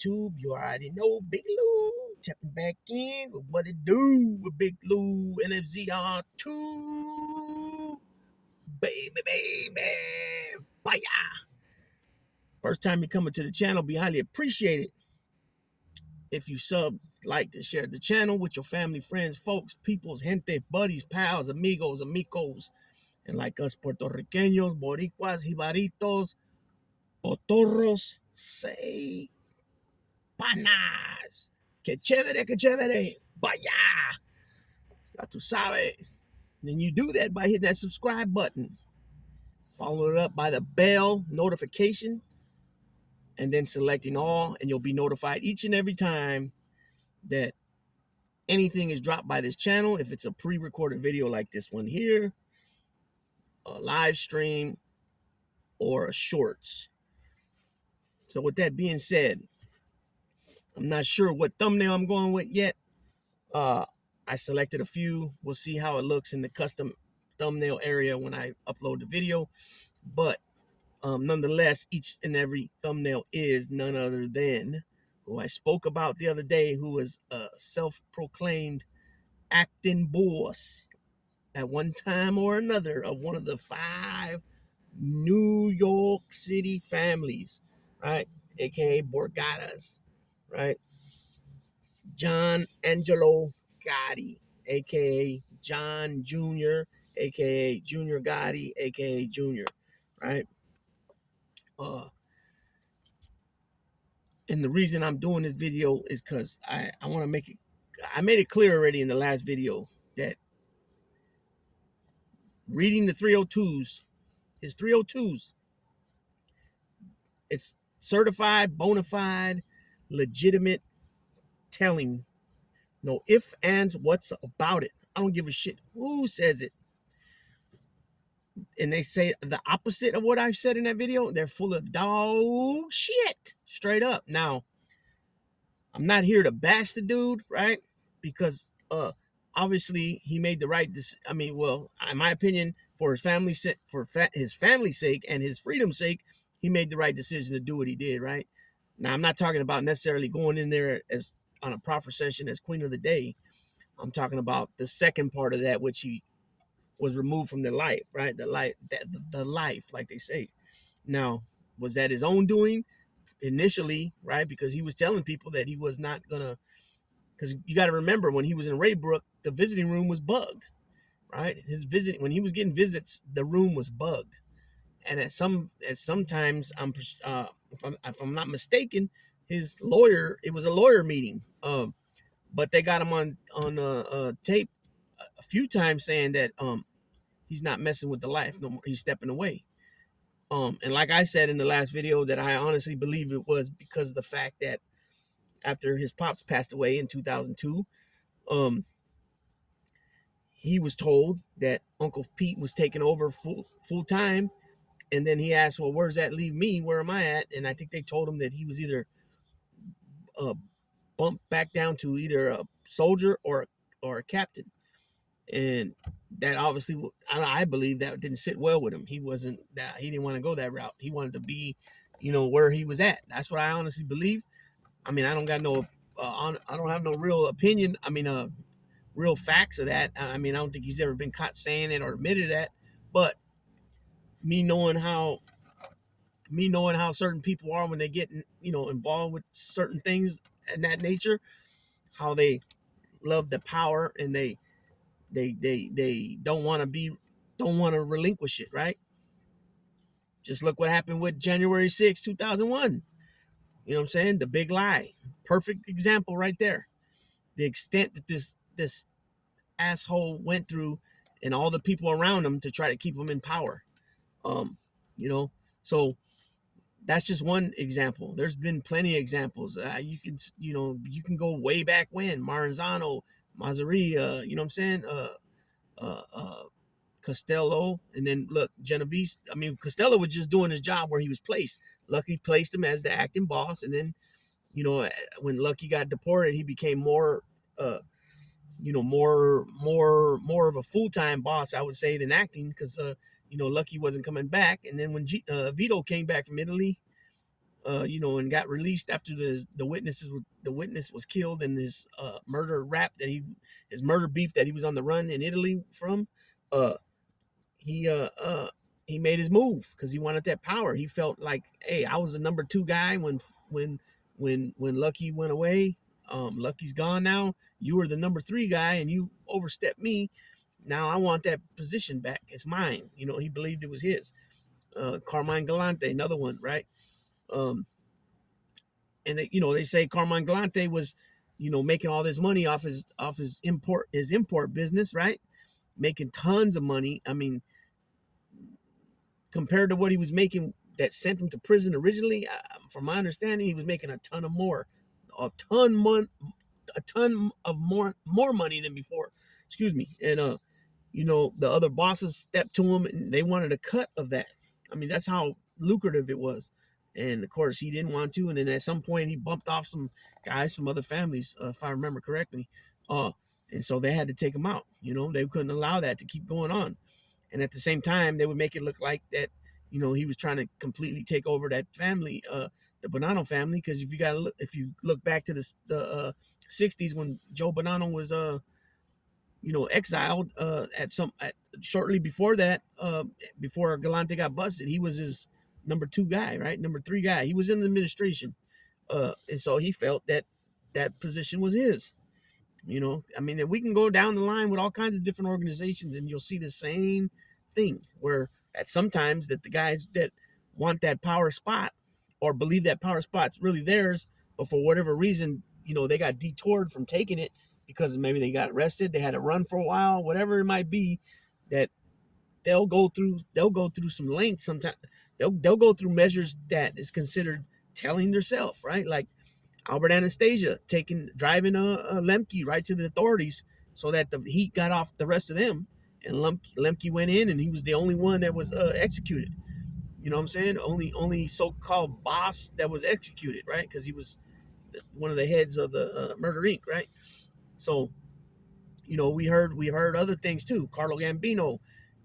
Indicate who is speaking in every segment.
Speaker 1: YouTube. You already know Big Lou. Tapping back in with what it do with Big Lou NFZR2. Baby. Bye. First time you're coming to the channel, be highly appreciated if you sub, like, and share the channel with your family, friends, folks, peoples, gente, buddies, pals, amigos, and like us Puerto Ricanos, Boricuas, Jibaritos, Otorros, say panas. Que chévere. Vaya. Ya tú sabes. Then you do that by hitting that subscribe button. Follow it up by the bell notification and then selecting all, and you'll be notified each and every time that anything is dropped by this channel. If it's a pre-recorded video like this one here, a live stream, or a shorts. So with that being said, I'm not sure what thumbnail I'm going with yet. I selected a few. We'll see how it looks in the custom thumbnail area when I upload the video. But nonetheless, each and every thumbnail is none other than who I spoke about the other day, who was a self-proclaimed acting boss at one time or another of one of the 5 New York City families, right? AKA Borgatas, right? John Angelo Gotti, aka John Jr., aka Junior Gotti, aka Junior, right? And the reason I'm doing this video is because I want to make it, I made it clear already in the last video that reading the 302s, his 302s, it's certified, bona fide, legitimate telling. No ifs, ands, what's about it. I don't give a shit who says it. And they say the opposite of what I've said in that video, they're full of dog shit. Straight up. Now, I'm not here to bash the dude, right? Because obviously he made the right decision. I mean, well, in my opinion, for his family his family's sake and his freedom's sake, he made the right decision to do what he did, right? Now, I'm not talking about necessarily going in there as on a profession as Queen of the Day. I'm talking about the second part of that, which he was removed from the life, right? The life, like they say. Now, was that his own doing initially, right? Because he was telling people that he was not gonna, because you got to remember when he was in Raybrook, the visiting room was bugged, right? When he was getting visits, the room was bugged. And sometimes if I'm not mistaken, his lawyer, it was a lawyer meeting. But they got him on tape a few times saying that he's not messing with the life no more. He's stepping away. And like I said in the last video, that I honestly believe it was because of the fact that after his pops passed away in 2002, he was told that Uncle Pete was taking over full time. And then he asked, well, where does that leave me? Where am I at? And I think they told him that he was either bumped back down to either a soldier or a captain. And that obviously, I believe that didn't sit well with him. He didn't want to go that route. He wanted to be, where he was at. That's what I honestly believe. I mean, I don't got no, I don't have no real opinion. I mean, real facts of that. I mean, I don't think he's ever been caught saying it or admitted that. But me knowing how certain people are when they get, involved with certain things and that nature, how they love the power and they don't want to relinquish it, right? Just look what happened with January 6, 2001. You know what I'm saying? The big lie. Perfect example right there. The extent that this asshole went through and all the people around him to try to keep him in power. So that's just one example. There's been plenty of examples. You can go way back when Maranzano, Mazzaria, you know what I'm saying? Costello, and then look, Genovese. I mean, Costello was just doing his job where he was placed. Lucky placed him as the acting boss, and then, when Lucky got deported, he became more more of a full-time boss, I would say, than acting, because Lucky wasn't coming back. And then when Vito came back from Italy, and got released after the witness was killed in this murder rap that his murder beef that he was on the run in Italy from. Uh, he uh, uh, he made his move because he wanted that power. He felt like, hey, I was the number two guy when when Lucky went away. Lucky's gone now. You were the number three guy, and you overstepped me. Now I want that position back. It's mine. He believed it was his. Carmine Galante, another one, right? Um, and they say Carmine Galante was, making all this money off his import business, right? Making tons of money. I mean, compared to what he was making that sent him to prison originally, from my understanding, he was making a ton mon- a ton of more money than before. Excuse me. And the other bosses stepped to him and they wanted a cut of that. I mean, that's how lucrative it was. And of course, he didn't want to. And then at some point, he bumped off some guys from other families, if I remember correctly. Uh, and so they had to take him out. They couldn't allow that to keep going on. And at the same time, they would make it look like that, he was trying to completely take over that family, the Bonanno family. Because if you look back to the '60s when Joe Bonanno was exiled shortly before that, before Galante got busted, he was his number two guy, right? Number three guy. He was in the administration, and so he felt that that position was his. I mean, we can go down the line with all kinds of different organizations, and you'll see the same thing where at sometimes that the guys that want that power spot or believe that power spot's really theirs, but for whatever reason, they got detoured from taking it because maybe they got arrested, they had to run for a while, whatever it might be, that they'll go through some lengths sometimes. They'll go through measures that is considered telling themselves, right? Like Albert Anastasia driving a Lemke right to the authorities so that the heat got off the rest of them, and Lemke went in and he was the only one that was executed. You know what I'm saying? Only so-called boss that was executed, right? Because he was one of the heads of the Murder Inc., right? So we heard other things too. Carlo Gambino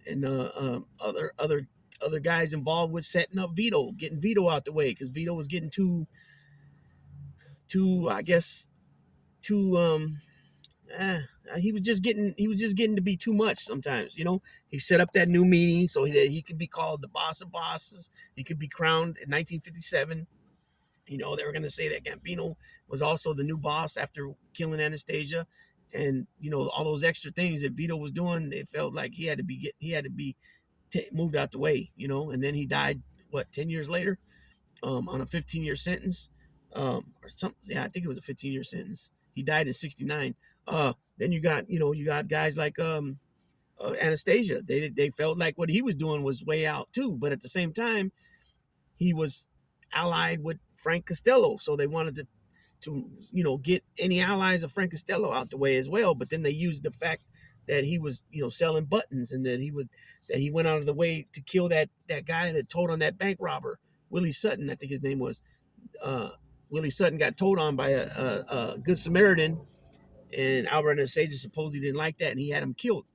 Speaker 1: and other guys involved with setting up getting Vito out the way because Vito was getting too I guess too eh, he was just getting to be too much sometimes. He set up that new meeting so that he could be called the boss of bosses. He could be crowned in 1957. They were going to say that Gambino was also the new boss after killing Anastasia, and all those extra things that Vito was doing. They felt like he had to be moved out the way. And then he died 10 years later, on a 15-year sentence, or something. Yeah, I think it was a 15-year sentence. He died in '69. Then you got guys like Anastasia. They felt like what he was doing was way out too, but at the same time, he was allied with Frank Costello, so they wanted to get any allies of Frank Costello out the way as well. But then they used the fact that he was selling buttons, and that he went out of the way to kill that guy that told on that bank robber, Willie Sutton, I think his name was. uh, Willie Sutton got told on by a good Samaritan, and Albert Anastasia supposedly didn't like that, and he had him killed.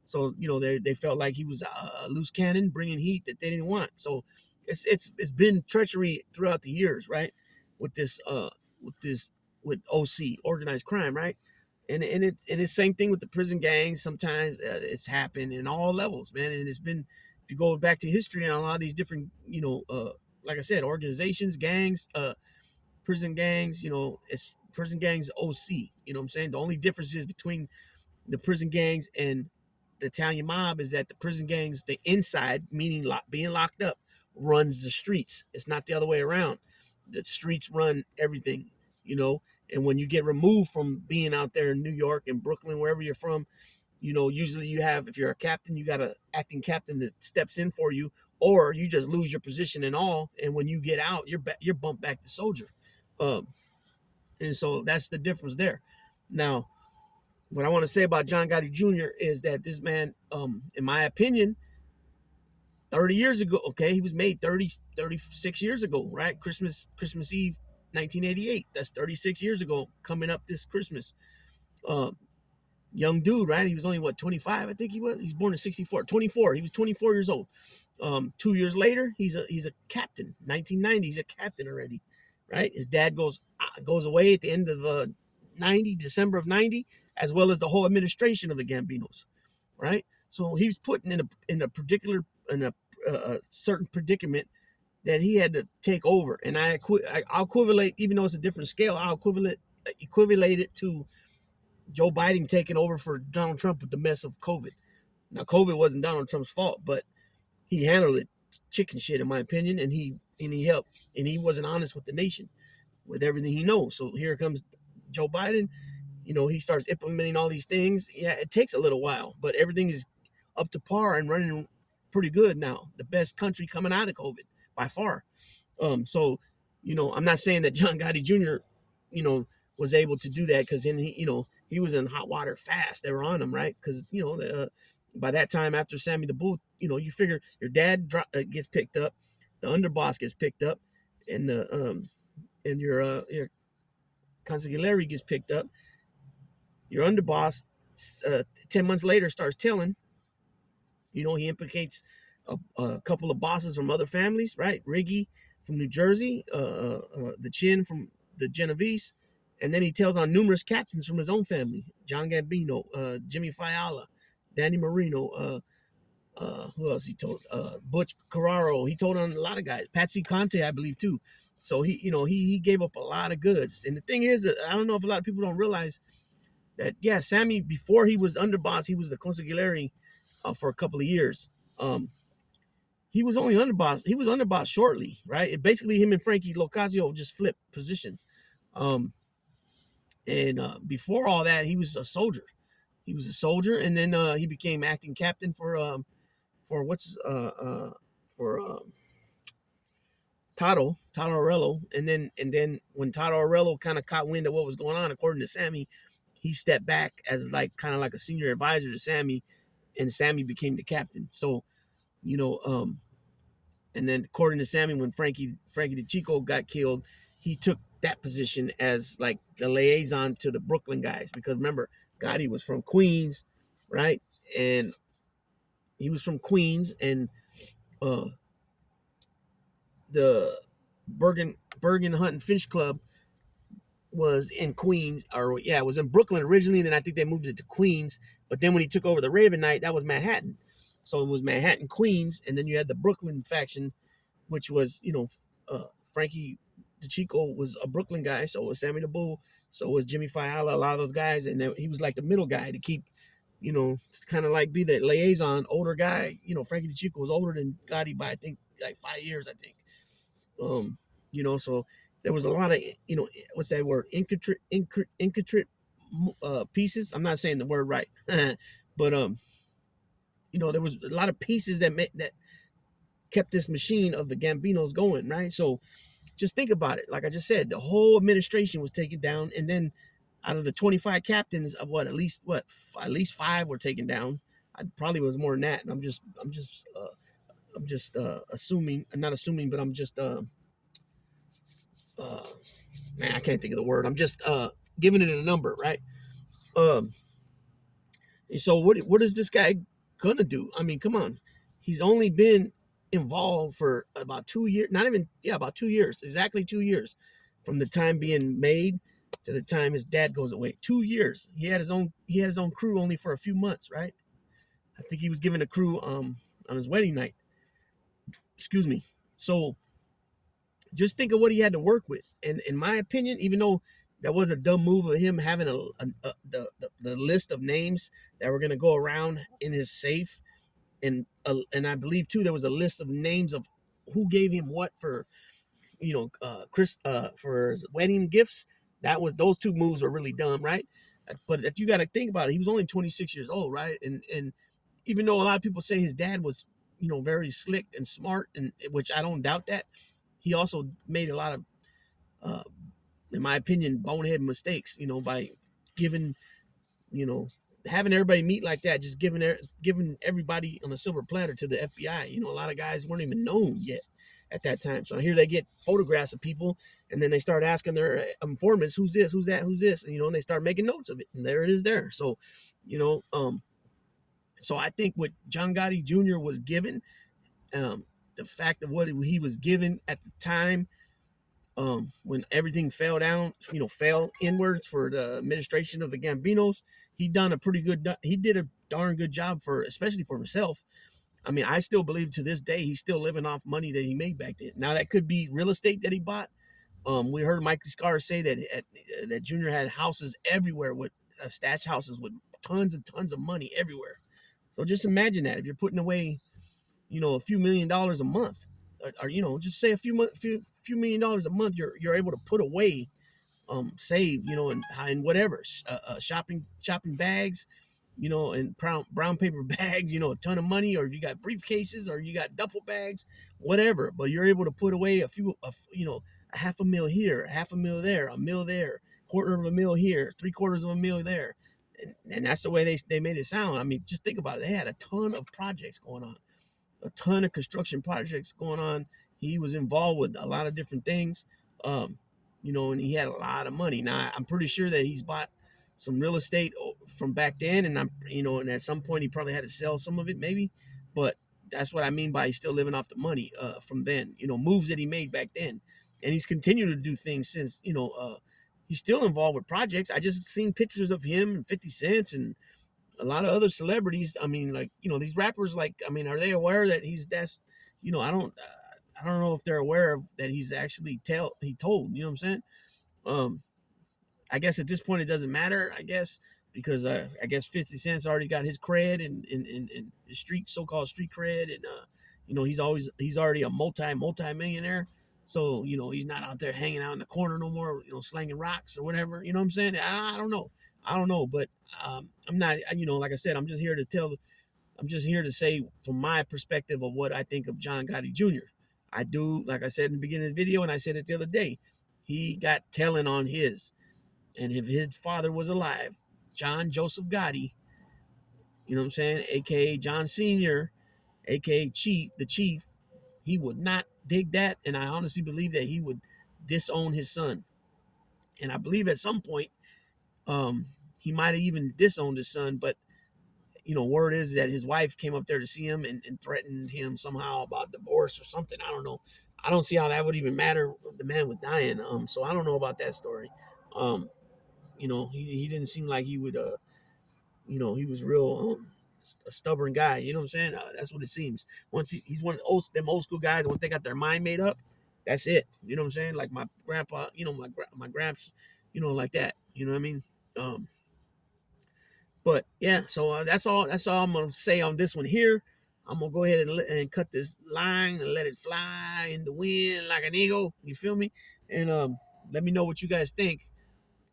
Speaker 1: So they felt like he was a loose cannon bringing heat that they didn't want. So it's been treachery throughout the years, right? With with OC, organized crime, right? And it's same thing with the prison gangs. Sometimes it's happened in all levels, man. And it's been, if you go back to history and a lot of these different, like I said, organizations, gangs, prison gangs, it's prison gangs OC. You know what I'm saying? The only difference is between the prison gangs and the Italian mob is that the prison gangs, the inside, meaning being locked up, runs the streets. It's not the other way around. The streets run everything, you know. And when you get removed from being out there in New York and Brooklyn, wherever you're from, usually you have, if you're a captain, you got a acting captain that steps in for you, or you just lose your position and all. And when you get out, you're bumped back to soldier. Um, and so that's the difference there. Now, what I want to say about John Gotti Jr. is that this man, in my opinion, 30 years ago, okay, he was made 36 years ago, right? Christmas Eve, 1988. That's 36 years ago, coming up this Christmas. Um, young dude, right? He was only what, 25, I think he was. He's born in 64. 24. He was 24 years old. 2 years later, he's a captain. 1990, he's a captain already, right? His dad goes away at the end of 90, December of 90, as well as the whole administration of the Gambinos, right? So he was put in a certain predicament that he had to take over. And I'll equivalate, even though it's a different scale, I'll equivalate it to Joe Biden taking over for Donald Trump with the mess of COVID. Now, COVID wasn't Donald Trump's fault, but he handled it chicken shit, in my opinion, and he helped, and he wasn't honest with the nation with everything he knows. So here comes Joe Biden. He starts implementing all these things. Yeah, it takes a little while, but everything is up to par and running pretty good now. The best country coming out of COVID by far. So, I'm not saying that John Gotti Jr., was able to do that, because then he was in hot water fast. They were on him, right? Because by that time, after Sammy the Bull, you figure your dad gets picked up, the underboss gets picked up, and your consigliere gets picked up. Your underboss, 10 months later, starts telling. He implicates a couple of bosses from other families, right? Riggy from New Jersey, the Chin from the Genovese, and then he tells on numerous captains from his own family: John Gambino, Jimmy Fiala, Danny Marino, who else he told? Butch Carraro. He told on a lot of guys. Patsy Conte, I believe, too. So he gave up a lot of goods. And the thing is, I don't know if a lot of people don't realize that, yeah, Sammy, before he was underboss, he was the consigliere for a couple of years. He was only underboss. He was underboss shortly, right? Basically, him and Frankie Locasio just flipped positions. And before all that, he was a soldier. He was a soldier, and then he became acting captain for Tato Arello, and then when Tato Arello kind of caught wind of what was going on, according to Sammy, he stepped back as kind of like a senior advisor to Sammy, and Sammy became the captain. So, and then according to Sammy, when Frankie the Chico got killed, he took that position as like the liaison to the Brooklyn guys, because remember, Gotti was from Queens, right? And he was from Queens, and the Bergen Hunt and Fish Club was in Queens, it was in Brooklyn originally, and then I think they moved it to Queens. But then when he took over the Raven Knight, that was Manhattan. So it was Manhattan, Queens, and then you had the Brooklyn faction, which was, Frankie DeChico was a Brooklyn guy, so was Sammy the Bull, so was Jimmy Fiala, a lot of those guys, and then he was like the middle guy to keep, to kind of like be the liaison, older guy. Frankie DeChico was older than Gotti by, I think, like 5 years, I think. So there was a lot of, what's that word? Intricate pieces. I'm not saying the word right, but there was a lot of pieces that kept this machine of the Gambinos going, right? So just think about it. Like I just said, the whole administration was taken down, and then out of the 25 captains, of at least 5 were taken down. I probably was more than that. And I'm just assuming, not assuming, but I'm just man, I can't think of the word. I'm just giving it a number, right? So what is this guy gonna do? I mean, come on. He's only been involved for about 2 years, about 2 years, exactly 2 years, from the time being made to the time his dad goes away. 2 years. He had his own crew only for a few months, right? I think he was given a crew on his wedding night. Excuse me. So just think of what he had to work with. And in my opinion, even though that was a dumb move of him having the list of names that were going to go around in his safe, and I believe too there was a list of names of who gave him what for, Chris for his wedding gifts. Those two moves were really dumb, right? But if you got to think about it, he was only 26 years old, right? And even though a lot of people say his dad was, very slick and smart, and which I don't doubt that, he also made a lot of, in my opinion, bonehead mistakes, by giving, having everybody meet like that, just giving everybody on a silver platter to the FBI. A lot of guys weren't even known yet. at that time. So here they get photographs of people, and then they start asking their informants, "Who's this? Who's that? Who's this?" And, and they start making notes of it, and there it is there. So, you know, so I think what John Gotti Jr. was given, the fact of what he was given at the time, when everything fell down, fell inwards for the administration of the Gambinos, he did a darn good job for, especially for himself. I mean, I still believe to this day he's still living off money that he made back then. Now that could be real estate that he bought. We heard Mikey Scar say that Junior had houses everywhere with stash houses with tons and tons of money everywhere. So just imagine that if you're putting away, a few $1 million a month, or just say a few $1 million a month, you're able to put away, save, and whatever, shopping bags, and brown paper bags, a ton of money, or if you got briefcases or you got duffel bags, whatever. But you're able to put away a half a mil here, a half a mil there, a mil there, quarter of a mil here, three-quarters of a mil there. And that's the way they made it sound. I mean, just think about it. They had a ton of projects going on, a ton of construction projects going on. He was involved with a lot of different things, and he had a lot of money. Now, I'm pretty sure that he's bought some real estate from back then, and and at some point he probably had to sell some of it, maybe. But that's what I mean by he's still living off the money from then. Moves that he made back then, and he's continued to do things since. He's still involved with projects. I just seen pictures of him and 50 Cent and a lot of other celebrities. I mean, like, these rappers, like, I mean, are they aware that I don't know if they're aware of that he's actually he told, you know what I'm saying? Um, I guess at this point it doesn't matter, I guess, because I guess 50 Cent's already got his cred and his so-called street cred. And, he's already a multi millionaire. So, he's not out there hanging out in the corner no more, slanging rocks or whatever. You know what I'm saying? I don't know. I don't know, but I'm not, like I said, I'm just here to say from my perspective of what I think of John Gotti Jr. I do, like I said in the beginning of the video, and I said it the other day, he got telling on his. And if his father was alive, John Joseph Gotti, you know what I'm saying, aka John Sr., aka the Chief, he would not dig that. And I honestly believe that he would disown his son. And I believe at some point, he might have even disowned his son, but word is that his wife came up there to see him and threatened him somehow about divorce or something. I don't know. I don't see how that would even matter. The man was dying. So I don't know about that story. He didn't seem like he would, he was real, a stubborn guy. You know what I'm saying? That's what it seems. Once he's one of them old school guys, once they got their mind made up, that's it. You know what I'm saying? Like my grandpa, my gramps, like that. You know what I mean? But yeah, so that's all. That's all I'm gonna say on this one here. I'm gonna go ahead and cut this line and let it fly in the wind like an eagle. You feel me? And let me know what you guys think.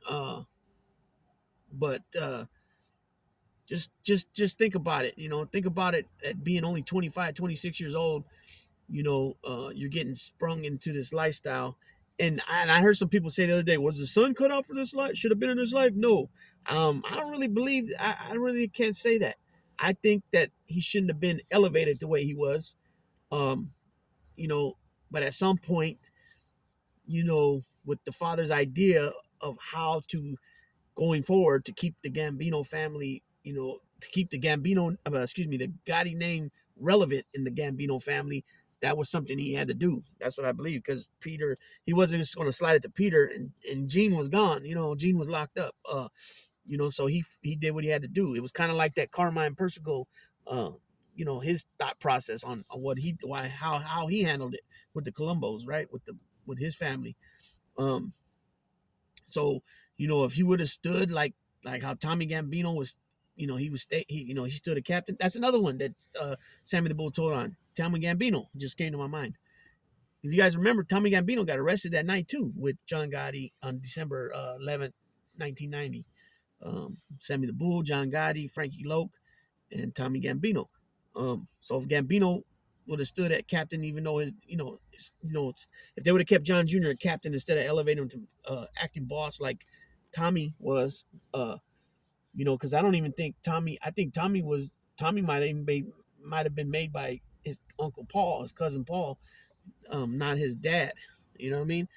Speaker 1: But just think about it. Think about it at being only 25, 26 years old. You're getting sprung into this lifestyle. And I heard some people say the other day, was the sun cut out for this life? Should have been in this life? No. I don't really believe, I really can't say that. I think that he shouldn't have been elevated the way he was. Um, you know, but at some point, with the father's idea of how to going forward to keep the Gambino family, to keep the the Gotti name relevant in the Gambino family, that was something he had to do. That's what I believe, because Peter, he wasn't just going to slide it to Peter, and Gene was gone. Gene was locked up. So he did what he had to do. It was kind of like that Carmine Persico, his thought process on how he handled it with the Columbos, right? With his family. Um, so, if he would have stood like how Tommy Gambino was, he stood a captain. That's another one that Sammy the Bull told on. Tommy Gambino just came to my mind. If you guys remember, Tommy Gambino got arrested that night too with John Gotti on December 11th, 1990. Sammy the Bull, John Gotti, Frankie Loke, and Tommy Gambino. So if Gambino would have stood at captain, even though if they would have kept John Jr. a captain instead of elevating him to acting boss like Tommy was, because I don't even think Tommy. I think Tommy might have been made by his uncle Paul, his cousin Paul, not his dad. You know what I mean?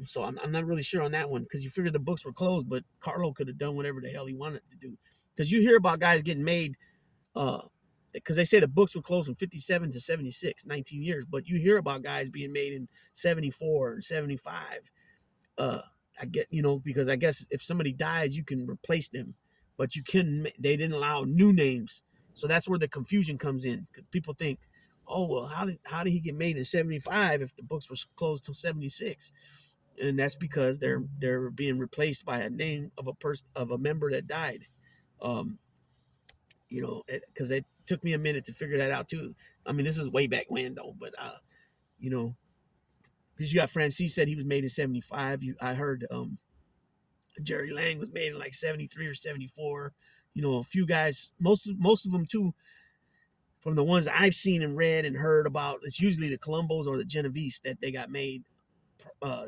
Speaker 1: So I'm not really sure on that one because you figure the books were closed, but Carlo could have done whatever the hell he wanted to do. Because you hear about guys getting made, because they say the books were closed from 57 to 76, 19 years, but you hear about guys being made in 74 and 75. uh I get, because I guess if somebody dies you can replace them, but you can they didn't allow new names. So that's where the confusion comes in, because people think, oh well, how did he get made in 75 if the books were closed till 76? And that's because they're being replaced by a name of a person, of a member that died. um because it took me a minute to figure that out too. I mean, this is way back when though, but you know because you got Francis said he was made in 75. I heard Jerry Lang was made in like 73 or 74. A few guys, most of them too, from the ones I've seen and read and heard about, it's usually the Columbos or the Genovese that they got made uh,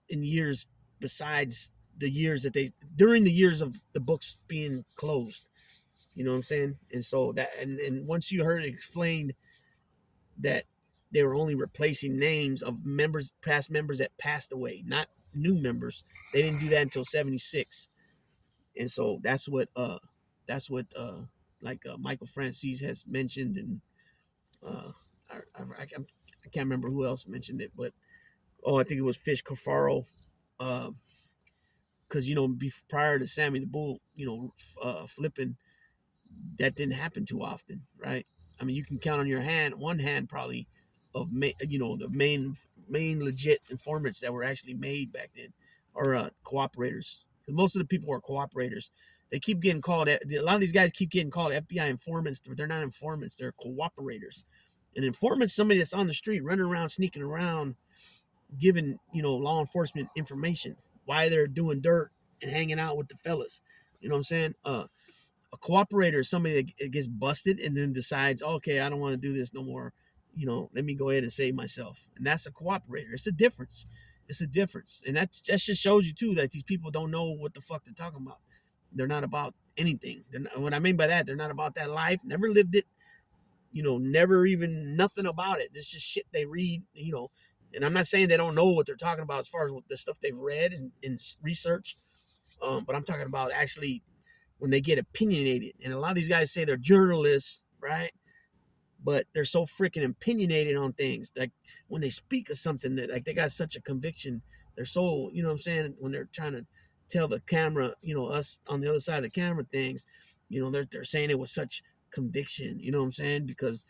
Speaker 1: in years besides the years that they, during the years of the books being closed. You know what I'm saying? And so that, and once you heard it explained that they were only replacing names of members, past members that passed away, not new members. They didn't do that until 76. And so that's what like Michael Francis has mentioned, and uh I can't remember who else mentioned it, but I think it was Fish Cafaro, because prior to Sammy the Bull, flipping, that didn't happen too often, right? I mean, you can count on your one hand probably of the main legit informants that were actually made back then, or cooperators. Because most of the people are cooperators. They keep getting called. A lot of these guys keep getting called FBI informants, but they're not informants. They're cooperators. An informant's somebody that's on the street, running around, sneaking around, giving law enforcement information why they're doing dirt and hanging out with the fellas. You know what I'm saying? A cooperator is somebody that gets busted and then decides, okay, I don't want to do this no more. Let me go ahead and save myself. And that's a cooperator. It's a difference. It's a difference. And that just shows you too that these people don't know what the fuck they're talking about. They're not about anything. They're not, what I mean by that, they're not about that life, never lived it, never even nothing about it. This just shit they read. And I'm not saying they don't know what they're talking about as far as the stuff they've read and researched. But I'm talking about actually when they get opinionated. And a lot of these guys say they're journalists, right? But they're so freaking opinionated on things. Like when they speak of something, that like they got such a conviction. They're so, what I'm saying, when they're trying to tell the camera, us on the other side of the camera things, they're saying it with such conviction, you know what I'm saying? Because,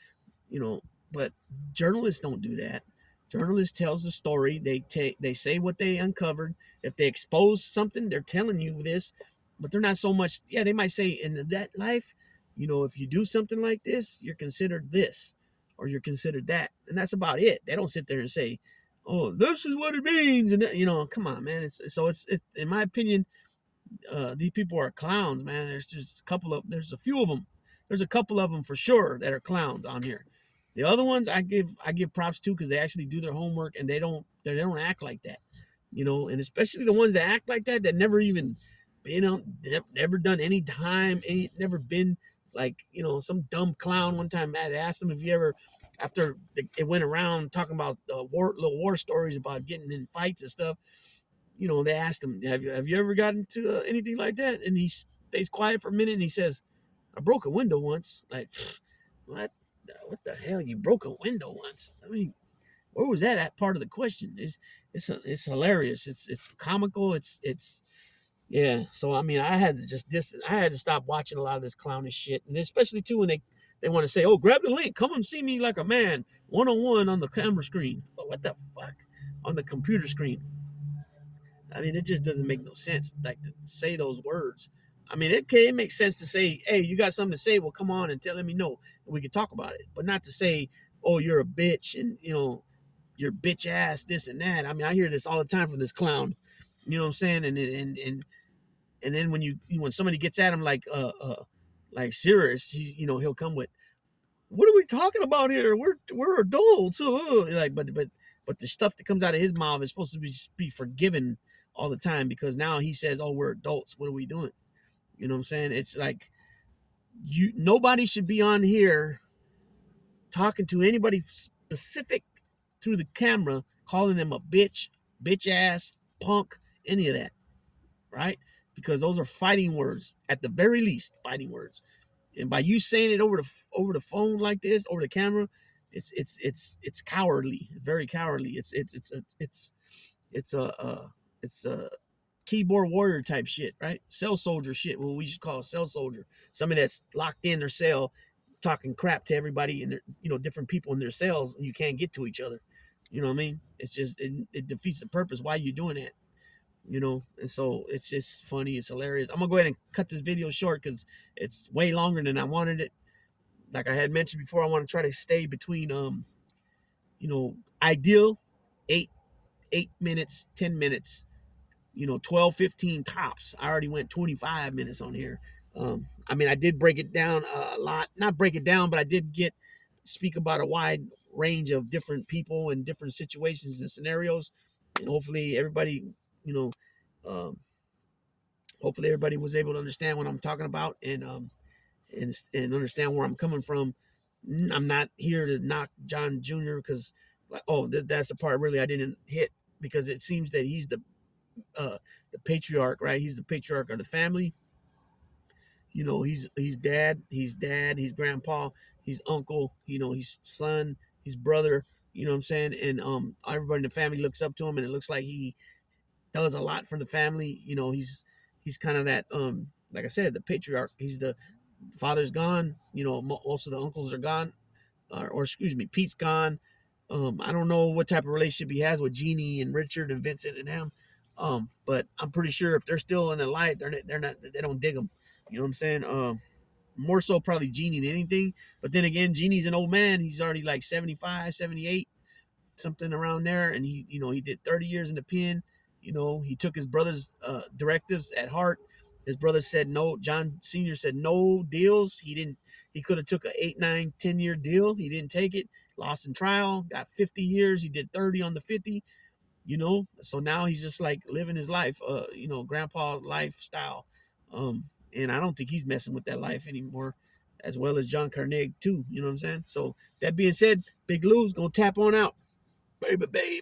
Speaker 1: you know, but journalists don't do that. Journalists tells the story. They say what they uncovered. If they expose something, they're telling you this, but they're not so much. Yeah, they might say in that life, if you do something like this, you're considered this, or you're considered that, and that's about it. They don't sit there and say, "Oh, this is what it means," and come on, man. It's in my opinion, these people are clowns, man. There's a few of them. There's a couple of them for sure that are clowns on here. The other ones I give props to because they actually do their homework and they don't act like that, and especially the ones that act like that never even been on, never done any time, never been like, some dumb clown. One time I asked them if you ever, after it went around talking about little war stories about getting in fights and stuff, they asked him, have you ever gotten to anything like that? And he stays quiet for a minute and he says, I broke a window once. Like, what? What the hell? You broke a window once? I mean, where was that at part of the question? It's hilarious. It's comical. It's yeah. So I mean, I had to stop watching a lot of this clownish shit, and especially too when they want to say, oh, grab the link, come and see me like a man, 1-on-1 on the camera screen. But what the fuck? On the computer screen. I mean, it just doesn't make no sense, like, to say those words. I mean, it makes sense to say, hey, you got something to say? Well, come on and let me know, and we can talk about it. But not to say, oh, you're a bitch, and, you're bitch ass, this and that. I mean, I hear this all the time from this clown. You know what I'm saying? And then when somebody gets at him like serious, he'll come with, what are we talking about here? We're adults. Like, but the stuff that comes out of his mouth is supposed to be forgiven all the time, because now he says, oh, we're adults. What are we doing? You know what I'm saying? It's like, nobody should be on here talking to anybody specific through the camera calling them a bitch, bitch ass, punk, any of that, right? Because those are fighting words, at the very least, fighting words. And by you saying it over the phone like this, over the camera, it's cowardly, very cowardly. It's a keyboard warrior type shit, right? Cell soldier shit, what we should call a cell soldier. Somebody that's locked in their cell, talking crap to everybody and their, different people in their cells, and you can't get to each other. You know what I mean? It's just it defeats the purpose. Why are you doing that? And so it's just funny. It's hilarious. I'm gonna go ahead and cut this video short because it's way longer than I wanted it. Like I had mentioned before, I want to try to stay between ideal 8 minutes, 10 minutes, 12, 15 tops. I already went 25 minutes on here. I mean, I did break it down a lot, not break it down, but I did speak about a wide range of different people and different situations and scenarios. And hopefully everybody, you know, um, hopefully everybody was able to understand what I'm talking about and understand where I'm coming from. I'm not here to knock John Jr. because, that's the part really I didn't hit, because it seems that he's the patriarch, right? He's the patriarch of the family. He's dad, he's grandpa, he's uncle, he's son, he's brother. You know what I'm saying? And everybody in the family looks up to him, and it looks like he does a lot for the family. He's kind of that, like I said, the patriarch. He's the father's gone. Most of the uncles are gone, or excuse me, Pete's gone. I don't know what type of relationship he has with Jeannie and Richard and Vincent and him. But I'm pretty sure if they're still in their life, they don't dig them. You know what I'm saying? More so probably Jeannie than anything. But then again, Jeannie's an old man. He's already like 75, 78, something around there. And he did 30 years in the pen. He took his brother's directives at heart. His brother said no. John Sr. said no deals. He could have took a 8, 9, 10-year deal. He didn't take it. Lost in trial. Got 50 years. He did 30 on the 50. So now he's just like living his life, grandpa lifestyle. And I don't think he's messing with that life anymore, as well as John Carnegie too. You know what I'm saying? So that being said, Big Lou's gonna tap on out. Baby.